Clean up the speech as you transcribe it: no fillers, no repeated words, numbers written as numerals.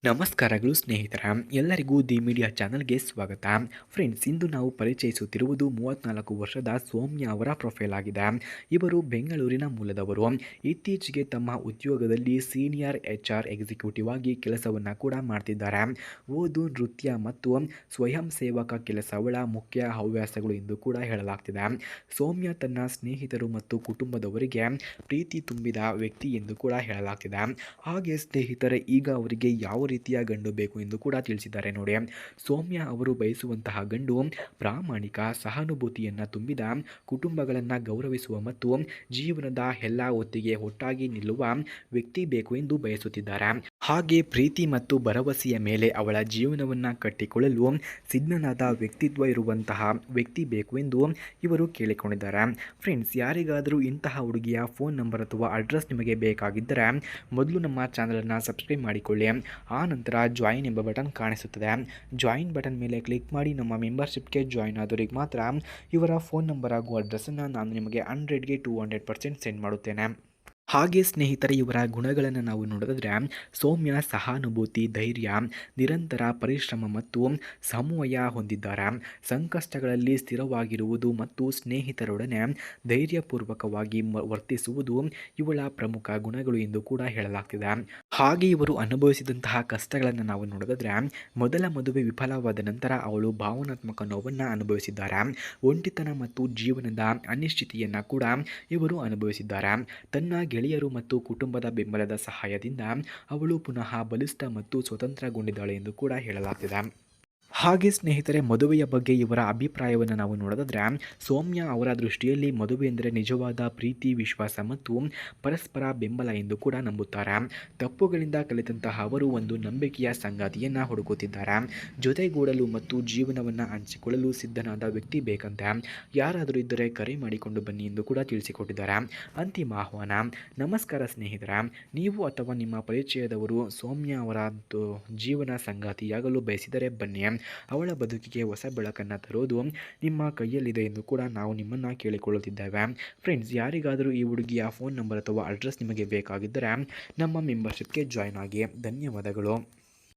ನಮಸ್ಕಾರಗಳು ಸ್ನೇಹಿತರ ಎಲ್ಲರಿಗೂ ದಿ ಮೀಡಿಯಾ ಚಾನಲ್ಗೆ ಸ್ವಾಗತ. ಫ್ರೆಂಡ್ಸ್, ಇಂದು ನಾವು ಪರಿಚಯಿಸುತ್ತಿರುವುದು 34 ವರ್ಷದ ಸೌಮ್ಯ ಅವರ ಪ್ರೊಫೈಲ್ ಆಗಿದೆ. ಇವರು ಬೆಂಗಳೂರಿನ ಮೂಲದವರು. ಇತ್ತೀಚೆಗೆ ತಮ್ಮ ಉದ್ಯೋಗದಲ್ಲಿ ಸೀನಿಯರ್ HR ಎಕ್ಸಿಕ್ಯೂಟಿವ್ ಆಗಿ ಕೆಲಸವನ್ನು ಕೂಡ ಮಾಡ್ತಿದ್ದಾರೆ. ಓದು, ನೃತ್ಯ ಮತ್ತು ಸ್ವಯಂ ಸೇವಕ ಕೆಲಸ ಅವಳ ಮುಖ್ಯ ಹವ್ಯಾಸಗಳು ಎಂದು ಕೂಡ ಹೇಳಲಾಗ್ತಿದೆ. ಸೌಮ್ಯ ತನ್ನ ಸ್ನೇಹಿತರು ಮತ್ತು ಕುಟುಂಬದವರಿಗೆ ಪ್ರೀತಿ ತುಂಬಿದ ವ್ಯಕ್ತಿ ಎಂದು ಕೂಡ ಹೇಳಲಾಗ್ತಿದೆ. ಹಾಗೆ ಸ್ನೇಹಿತರೆ, ಈಗ ಅವರಿಗೆ ಯಾವ ರೀತಿಯ ಗಂಡು ಬೇಕು ಎಂದು ಕೂಡ ತಿಳಿಸಿದ್ದಾರೆ ನೋಡಿ. ಸೌಮ್ಯ ಅವರು ಬಯಸುವಂತಹ ಗಂಡು ಪ್ರಾಮಾಣಿಕ, ಸಹಾನುಭೂತಿಯನ್ನು ತುಂಬಿದ, ಕುಟುಂಬಗಳನ್ನು ಗೌರವಿಸುವ ಮತ್ತು ಜೀವನದ ಎಲ್ಲ ಹೊತ್ತಿಗೆ ಒಟ್ಟಾಗಿ ನಿಲ್ಲುವ ವ್ಯಕ್ತಿ ಬೇಕು ಎಂದು ಬಯಸುತ್ತಿದ್ದಾರೆ. ಹಾಗೆ ಪ್ರೀತಿ ಮತ್ತು ಭರವಸೆಯ ಮೇಲೆ ಅವಳ ಜೀವನವನ್ನು ಕಟ್ಟಿಕೊಳ್ಳಲು ಸಿದ್ಧನಾದ ವ್ಯಕ್ತಿತ್ವ ಇರುವಂತಹ ವ್ಯಕ್ತಿ ಬೇಕು ಎಂದು ಇವರು ಕೇಳಿಕೊಂಡಿದ್ದಾರೆ. ಫ್ರೆಂಡ್ಸ್, ಯಾರಿಗಾದರೂ ಇಂತಹ ಹುಡುಗಿಯ ಫೋನ್ ನಂಬರ್ ಅಥವಾ ಅಡ್ರೆಸ್ ನಿಮಗೆ ಬೇಕಾಗಿದ್ದರೆ ಮೊದಲು ನಮ್ಮ ಚಾನಲನ್ನು ಸಬ್ಸ್ಕ್ರೈಬ್ ಮಾಡಿಕೊಳ್ಳಿ. ಆ ನಂತರ ಜಾಯಿನ್ ಎಂಬ ಬಟನ್ ಕಾಣಿಸುತ್ತದೆ. ಜಾಯಿನ್ ಬಟನ್ ಮೇಲೆ ಕ್ಲಿಕ್ ಮಾಡಿ ನಮ್ಮ ಮೆಂಬರ್ಶಿಪ್ಗೆ ಜಾಯಿನ್ ಆದವರಿಗೆ ಮಾತ್ರ ಇವರ ಫೋನ್ ನಂಬರ್ ಹಾಗೂ ಅಡ್ರೆಸ್ಸನ್ನು ನಾನು ನಿಮಗೆ 100ಗೆ 200% ಸೆಂಡ್ ಮಾಡುತ್ತೇನೆ. ಹಾಗೆ ಸ್ನೇಹಿತರೆ, ಇವರ ಗುಣಗಳನ್ನು ನಾವು ನೋಡಿದ್ರೆ ಸೌಮ್ಯ ಸಹಾನುಭೂತಿ, ಧೈರ್ಯ, ನಿರಂತರ ಪರಿಶ್ರಮ ಮತ್ತು ಸಮನ್ವಯ ಹೊಂದಿದ್ದಾರೆ. ಸಂಕಷ್ಟಗಳಲ್ಲಿ ಸ್ಥಿರವಾಗಿರುವುದು ಮತ್ತು ಸ್ನೇಹಿತರೊಡನೆ ಧೈರ್ಯಪೂರ್ವಕವಾಗಿ ವರ್ತಿಸುವುದು ಇವಳ ಪ್ರಮುಖ ಗುಣಗಳು ಎಂದು ಕೂಡ ಹೇಳಲಾಗ್ತಿದೆ. ಹಾಗೆ ಇವರು ಅನುಭವಿಸಿದಂತಹ ಕಷ್ಟಗಳನ್ನು ನಾವು ನೋಡಿದ್ರೆ ಮೊದಲ ಮದುವೆ ವಿಫಲವಾದ ನಂತರ ಅವಳು ಭಾವನಾತ್ಮಕ ನೋವನ್ನು ಅನುಭವಿಸಿದ್ದಾರೆ. ಒಂಟಿತನ ಮತ್ತು ಜೀವನದ ಅನಿಶ್ಚಿತೆಯನ್ನು ಕೂಡ ಇವರು ಅನುಭವಿಸಿದ್ದಾರೆ. ತನ್ನ ಗೆಳೆಯರು ಮತ್ತು ಕುಟುಂಬದ ಬೆಂಬಲದ ಸಹಾಯದಿಂದ ಅವಳು ಪುನಃ ಬಲಿಷ್ಠ ಮತ್ತು ಸ್ವತಂತ್ರಗೊಂಡಿದ್ದಾಳೆ ಎಂದು ಕೂಡ ಹೇಳಲಾಗ್ತಿದೆ. ಹಾಗೆ ಸ್ನೇಹಿತರೆ, ಮದುವೆಯ ಬಗ್ಗೆ ಇವರ ಅಭಿಪ್ರಾಯವನ್ನು ನಾವು ನೋಡಿದ್ರೆ ಸೌಮ್ಯ ಅವರ ದೃಷ್ಟಿಯಲ್ಲಿ ಮದುವೆ ಎಂದರೆ ನಿಜವಾದ ಪ್ರೀತಿ, ವಿಶ್ವಾಸ ಮತ್ತು ಪರಸ್ಪರ ಬೆಂಬಲ ಎಂದು ಕೂಡ ನಂಬುತ್ತಾರೆ. ತಪ್ಪುಗಳಿಂದ ಕಲಿತಂತಹ ಅವರು ಒಂದು ನಂಬಿಕೆಯ ಸಂಗಾತಿಯನ್ನು ಹುಡುಕುತ್ತಿದ್ದಾರೆ. ಜೊತೆಗೂಡಲು ಮತ್ತು ಜೀವನವನ್ನು ಹಂಚಿಕೊಳ್ಳಲು ಸಿದ್ಧನಾದ ವ್ಯಕ್ತಿ ಬೇಕಂತೆ. ಯಾರಾದರೂ ಇದ್ದರೆ ಕರೆ ಮಾಡಿಕೊಂಡು ಬನ್ನಿ ಎಂದು ಕೂಡ ತಿಳಿಸಿಕೊಟ್ಟಿದ್ದಾರೆ. ಅಂತಿಮ ಆಹ್ವಾನ. ನಮಸ್ಕಾರ ಸ್ನೇಹಿತರ, ನೀವು ಅಥವಾ ನಿಮ್ಮ ಪರಿಚಯದವರು ಸೌಮ್ಯ ಅವರ ಜೀವನ ಸಂಗಾತಿಯಾಗಲು ಬಯಸಿದರೆ ಬನ್ನಿ. ಅವಳ ಬದುಕಿಗೆ ಹೊಸ ಬೆಳಕನ್ನು ತರೋದು ನಿಮ್ಮ ಕೈಯಲ್ಲಿದೆ ಎಂದು ಕೂಡ ನಾವು ನಿಮ್ಮನ್ನು ಕೇಳಿಕೊಳ್ಳುತ್ತಿದ್ದೇವೆ. ಫ್ರೆಂಡ್ಸ್, ಯಾರಿಗಾದರೂ ಈ ಹುಡುಗಿಯ ಫೋನ್ ನಂಬರ್ ಅಥವಾ ಅಡ್ರೆಸ್ ನಿಮಗೆ ಬೇಕಾಗಿದ್ದರೆ ನಮ್ಮ ಮೆಂಬರ್ಶಿಪ್ಗೆ ಜಾಯ್ನ್ ಆಗಿ. ಧನ್ಯವಾದಗಳು.